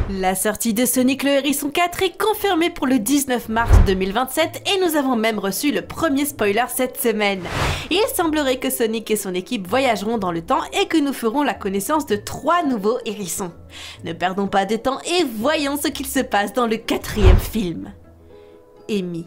La sortie de Sonic le Hérisson 4 est confirmée pour le 19 mars 2027 et nous avons même reçu le premier spoiler cette semaine. Il semblerait que Sonic et son équipe voyageront dans le temps et que nous ferons la connaissance de 3 nouveaux hérissons. Ne perdons pas de temps et voyons ce qu'il se passe dans le 4e film. Amy.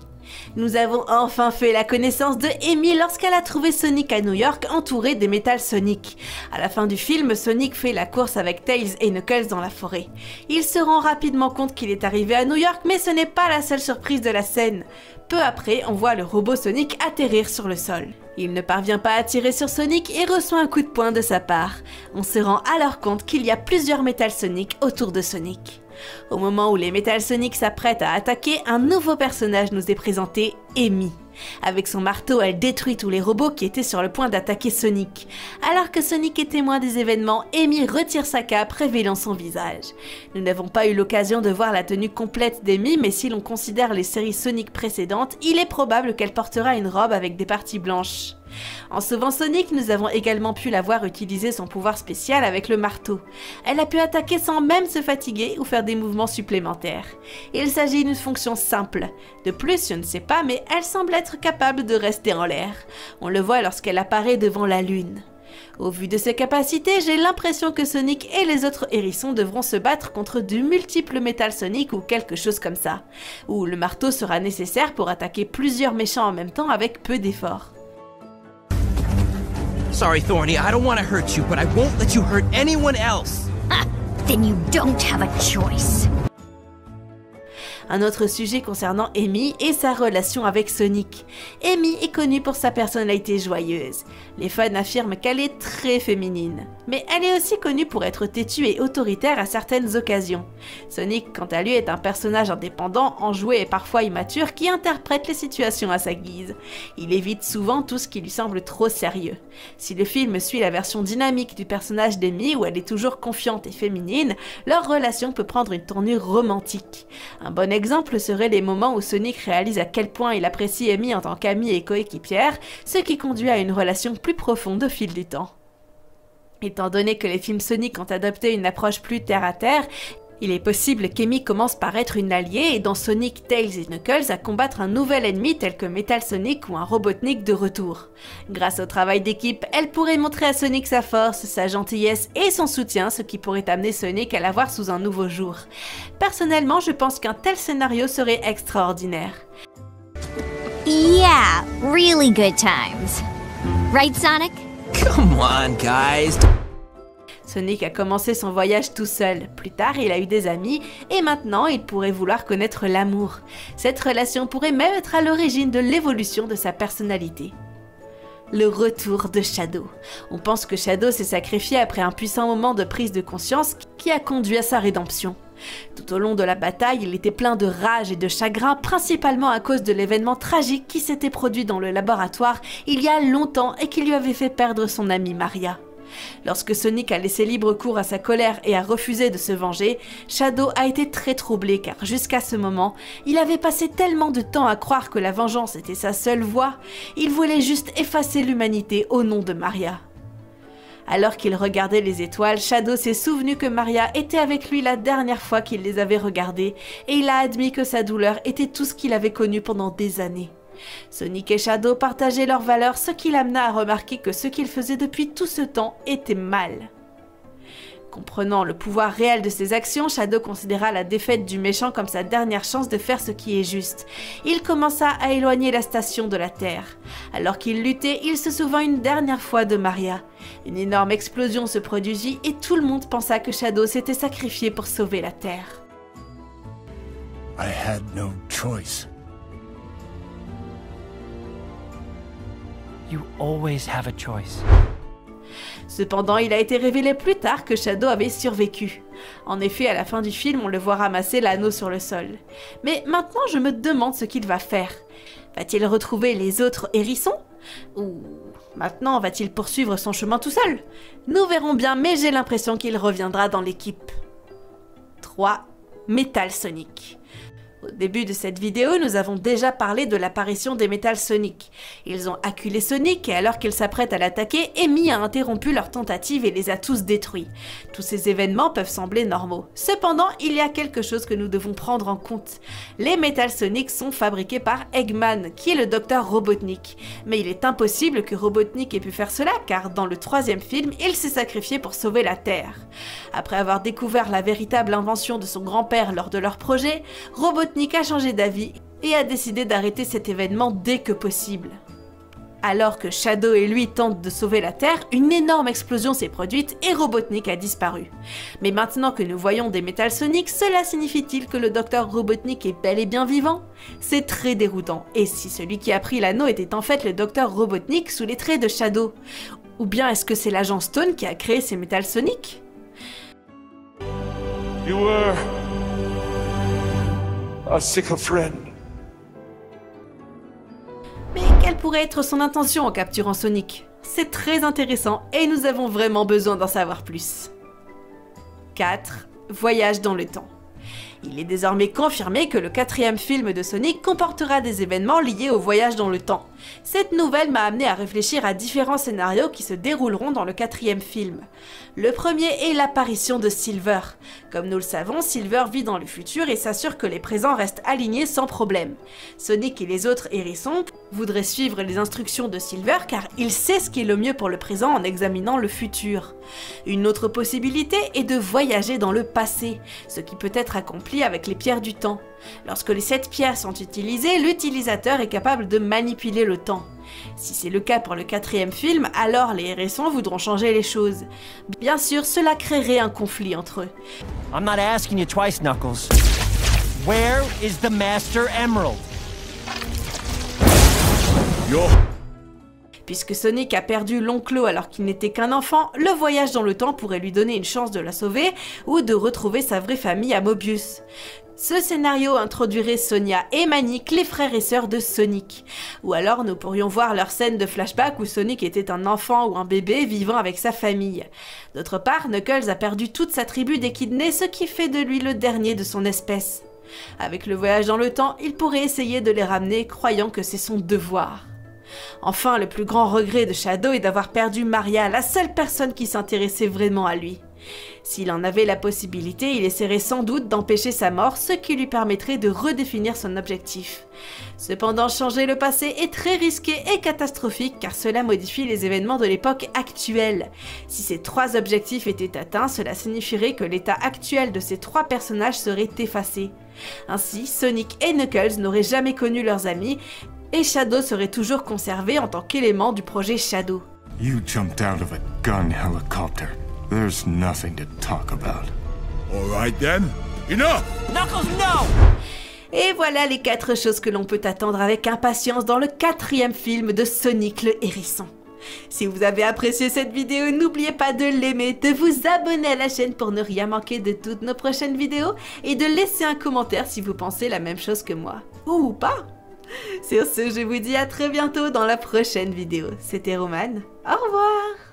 Nous avons enfin fait la connaissance de Amy lorsqu'elle a trouvé Sonic à New York entouré des Metal Sonic. À la fin du film, Sonic fait la course avec Tails et Knuckles dans la forêt. Il se rend rapidement compte qu'il est arrivé à New York, mais ce n'est pas la seule surprise de la scène. Peu après, on voit le robot Sonic atterrir sur le sol. Il ne parvient pas à tirer sur Sonic et reçoit un coup de poing de sa part. On se rend alors compte qu'il y a plusieurs Metal Sonic autour de Sonic. Au moment où les Metal Sonic s'apprêtent à attaquer, un nouveau personnage nous est présenté, Amy. Avec son marteau, elle détruit tous les robots qui étaient sur le point d'attaquer Sonic. Alors que Sonic est témoin des événements, Amy retire sa cape, révélant son visage. Nous n'avons pas eu l'occasion de voir la tenue complète d'Amy, mais si l'on considère les séries Sonic précédentes, il est probable qu'elle portera une robe avec des parties blanches. En sauvant Sonic, nous avons également pu la voir utiliser son pouvoir spécial avec le marteau. Elle a pu attaquer sans même se fatiguer ou faire des mouvements supplémentaires. Il s'agit d'une fonction simple. De plus, je ne sais pas, mais elle semble être capable de rester en l'air. On le voit lorsqu'elle apparaît devant la lune. Au vu de ses capacités, j'ai l'impression que Sonic et les autres hérissons devront se battre contre de multiples Metal Sonic ou quelque chose comme ça. Ou le marteau sera nécessaire pour attaquer plusieurs méchants en même temps avec peu d'efforts. Sorry, Thorny, I don't want to hurt you, but I won't let you hurt anyone else. Then you don't have a choice. Un autre sujet concernant Amy est sa relation avec Sonic. Amy est connue pour sa personnalité joyeuse. Les fans affirment qu'elle est très féminine. Mais elle est aussi connue pour être têtue et autoritaire à certaines occasions. Sonic, quant à lui, est un personnage indépendant, enjoué et parfois immature qui interprète les situations à sa guise. Il évite souvent tout ce qui lui semble trop sérieux. Si le film suit la version dynamique du personnage d'Amy, où elle est toujours confiante et féminine, leur relation peut prendre une tournure romantique. Un bon exemple serait les moments où Sonic réalise à quel point il apprécie Amy en tant qu'amie et coéquipière, ce qui conduit à une relation plus profonde au fil du temps. Étant donné que les films Sonic ont adopté une approche plus terre-à-terre, il est possible qu'Amy commence par être une alliée et dans Sonic, Tails et Knuckles à combattre un nouvel ennemi tel que Metal Sonic ou un Robotnik de retour. Grâce au travail d'équipe, elle pourrait montrer à Sonic sa force, sa gentillesse et son soutien, ce qui pourrait amener Sonic à la voir sous un nouveau jour. Personnellement, je pense qu'un tel scénario serait extraordinaire. Yeah, really good times. Right, Sonic? Come on, guys. Sonic a commencé son voyage tout seul, plus tard il a eu des amis, et maintenant il pourrait vouloir connaître l'amour. Cette relation pourrait même être à l'origine de l'évolution de sa personnalité. Le retour de Shadow. On pense que Shadow s'est sacrifié après un puissant moment de prise de conscience qui a conduit à sa rédemption. Tout au long de la bataille, il était plein de rage et de chagrin, principalement à cause de l'événement tragique qui s'était produit dans le laboratoire il y a longtemps et qui lui avait fait perdre son amie Maria. Lorsque Sonic a laissé libre cours à sa colère et a refusé de se venger, Shadow a été très troublé car jusqu'à ce moment, il avait passé tellement de temps à croire que la vengeance était sa seule voie, il voulait juste effacer l'humanité au nom de Maria. Alors qu'il regardait les étoiles, Shadow s'est souvenu que Maria était avec lui la dernière fois qu'il les avait regardées et il a admis que sa douleur était tout ce qu'il avait connu pendant des années. Sonic et Shadow partageaient leurs valeurs, ce qui l'amena à remarquer que ce qu'il faisait depuis tout ce temps était mal. Comprenant le pouvoir réel de ses actions, Shadow considéra la défaite du méchant comme sa dernière chance de faire ce qui est juste. Il commença à éloigner la station de la Terre. Alors qu'il luttait, il se souvint une dernière fois de Maria. Une énorme explosion se produisit et tout le monde pensa que Shadow s'était sacrifié pour sauver la Terre. I had no choice. You always have a choice. Cependant, il a été révélé plus tard que Shadow avait survécu. En effet, à la fin du film, on le voit ramasser l'anneau sur le sol. Mais maintenant, je me demande ce qu'il va faire. Va-t-il retrouver les autres hérissons? Ou maintenant, va-t-il poursuivre son chemin tout seul? Nous verrons bien, mais j'ai l'impression qu'il reviendra dans l'équipe. 3. Metal Sonic. Au début de cette vidéo, nous avons déjà parlé de l'apparition des Metal Sonic. Ils ont acculé Sonic et alors qu'il s'apprête à l'attaquer, Amy a interrompu leur tentative et les a tous détruits. Tous ces événements peuvent sembler normaux. Cependant, il y a quelque chose que nous devons prendre en compte. Les Metal Sonic sont fabriqués par Eggman, qui est le docteur Robotnik. Mais il est impossible que Robotnik ait pu faire cela, car dans le troisième film, il s'est sacrifié pour sauver la Terre. Après avoir découvert la véritable invention de son grand-père lors de leur projet, Robotnik a changé d'avis et a décidé d'arrêter cet événement dès que possible. Alors que Shadow et lui tentent de sauver la Terre, une énorme explosion s'est produite et Robotnik a disparu. Mais maintenant que nous voyons des Metal Sonic, cela signifie-t-il que le docteur Robotnik est bel et bien vivant? C'est très déroutant. Et si celui qui a pris l'anneau était en fait le docteur Robotnik sous les traits de Shadow? Ou bien est-ce que c'est l'agent Stone qui a créé ces Metal Sonic? You were a sick friend. Mais quelle pourrait être son intention en capturant Sonic? C'est très intéressant et nous avons vraiment besoin d'en savoir plus. 4. Voyage dans le temps. Il est désormais confirmé que le 4e film de Sonic comportera des événements liés au voyage dans le temps. Cette nouvelle m'a amené à réfléchir à différents scénarios qui se dérouleront dans le 4e film. Le premier est l'apparition de Silver. Comme nous le savons, Silver vit dans le futur et s'assure que les présents restent alignés sans problème. Sonic et les autres hérissons voudraient suivre les instructions de Silver car il sait ce qui est le mieux pour le présent en examinant le futur. Une autre possibilité est de voyager dans le passé, ce qui peut être accompli avec les pierres du temps. Lorsque les 7 pierres sont utilisées, l'utilisateur est capable de manipuler le temps. Si c'est le cas pour le 4e film, alors les hérissons voudront changer les choses. Bien sûr, cela créerait un conflit entre eux. I'm not asking you twice, Knuckles. Where is the Master Emerald? Yo. Puisque Sonic a perdu l'oncle alors qu'il n'était qu'un enfant, le voyage dans le temps pourrait lui donner une chance de la sauver ou de retrouver sa vraie famille à Mobius. Ce scénario introduirait Sonia et Manic, les frères et sœurs de Sonic. Ou alors nous pourrions voir leur scène de flashback où Sonic était un enfant ou un bébé vivant avec sa famille. D'autre part, Knuckles a perdu toute sa tribu dès qu'il naît, ce qui fait de lui le dernier de son espèce. Avec le voyage dans le temps, il pourrait essayer de les ramener, croyant que c'est son devoir. Enfin, le plus grand regret de Shadow est d'avoir perdu Maria, la seule personne qui s'intéressait vraiment à lui. S'il en avait la possibilité, il essaierait sans doute d'empêcher sa mort, ce qui lui permettrait de redéfinir son objectif. Cependant, changer le passé est très risqué et catastrophique car cela modifie les événements de l'époque actuelle. Si ces 3 objectifs étaient atteints, cela signifierait que l'état actuel de ces 3 personnages serait effacé. Ainsi, Sonic et Knuckles n'auraient jamais connu leurs amis, et Shadow serait toujours conservé en tant qu'élément du projet Shadow. You jumped out of a gun helicopter. There's nothing to talk about. All right then. Enough. Knuckles, no! Et voilà les 4 choses que l'on peut attendre avec impatience dans le 4e film de Sonic le Hérisson. Si vous avez apprécié cette vidéo, n'oubliez pas de l'aimer, de vous abonner à la chaîne pour ne rien manquer de toutes nos prochaines vidéos et de laisser un commentaire si vous pensez la même chose que moi. Ou pas. Sur ce, je vous dis à très bientôt dans la prochaine vidéo. C'était Romane. Au revoir!